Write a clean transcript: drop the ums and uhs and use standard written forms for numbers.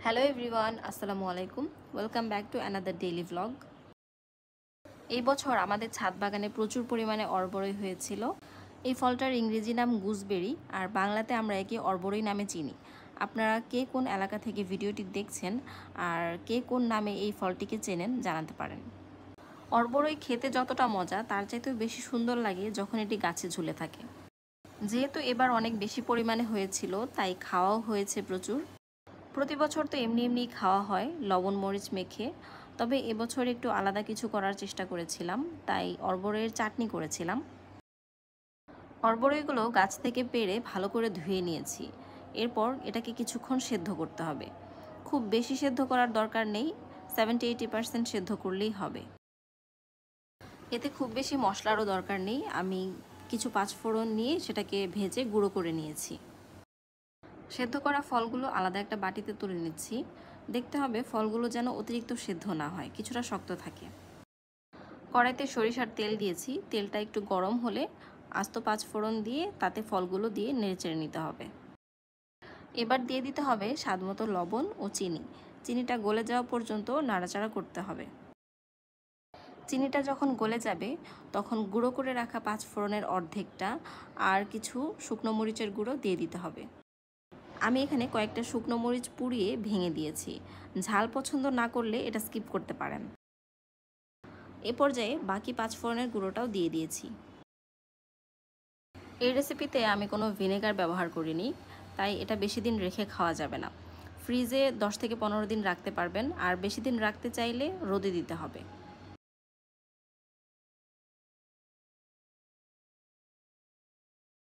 Hello everyone, আসসালামু আলাইকুম। Welcome back to another daily vlog. এই বছর আমাদের ছাদ বাগানে প্রচুর পরিমাণে অর্বরই হয়েছিল। এই ফলটার ইংরেজি নাম গুজবেরি, আর বাংলাতে আমরা একে অর্বরই নামে চিনি। আপনারা কে কোন এলাকা থেকে ভিডিওটি দেখছেন আর কে কোন নামে এই ফলটিকে চেনেন জানাতে পারেন। অর্বরই খেতে যতটা মজা তার চাইতেও বেশি সুন্দর লাগে যখন এটি গাছে ঝুলে থাকে। যেহেতু এবার অনেক বেশি পরিমাণে হয়েছিল তাই খাওয়াও হয়েছে প্রচুর। প্রতি বছর তো এমনি এমনি খাওয়া হয় লবণ মরিচ মেখে, তবে এবছর একটু আলাদা কিছু করার চেষ্টা করেছিলাম, তাই অর্বরের চাটনি করেছিলাম। অর্বরইগুলো গাছ থেকে পেড়ে ভালো করে ধুয়ে নিয়েছি। এরপর এটাকে কিছুক্ষণ সেদ্ধ করতে হবে। খুব বেশি সেদ্ধ করার দরকার নেই, 70-80% সেদ্ধ করলেই হবে। এতে খুব বেশি মশলারও দরকার নেই। আমি কিছু পাঁচফোড়ন নিয়ে সেটাকে ভেজে গুঁড়ো করে নিয়েছি। সেদ্ধ করা ফলগুলো আলাদা একটা বাটিতে তুলে নিচ্ছি। দেখতে হবে ফলগুলো যেন অতিরিক্ত সেদ্ধ না হয়, কিছুটা শক্ত থাকে। কড়াইতে সরিষার তেল দিয়েছি। তেলটা একটু গরম হলে আস্ত পাঁচফোড়ন দিয়ে তাতে ফলগুলো দিয়ে নেড়েচেড়ে নিতে হবে। এবার দিয়ে দিতে হবে স্বাদমতো লবণ ও চিনি। চিনিটা গলে যাওয়া পর্যন্ত নাড়াচাড়া করতে হবে। চিনিটা যখন গলে যাবে তখন গুঁড়ো করে রাখা পাঁচফোড়নের অর্ধেকটা আর কিছু শুকনো মরিচের গুঁড়ো দিয়ে দিতে হবে। আমি এখানে কয়েকটা শুকনো মরিচ পুড়িয়ে ভেঙে দিয়েছি। ঝাল পছন্দ না করলে এটা স্কিপ করতে পারেন। এ পর্যায়ে বাকি পাঁচফোড়নের গুঁড়োটাও দিয়ে দিয়েছি। এই রেসিপিতে আমি কোনো ভিনেগার ব্যবহার করিনি, তাই এটা বেশি দিন রেখে খাওয়া যাবে না। ফ্রিজে 10 থেকে 15 দিন রাখতে পারবেন, আর বেশি দিন রাখতে চাইলে রোদে দিতে হবে।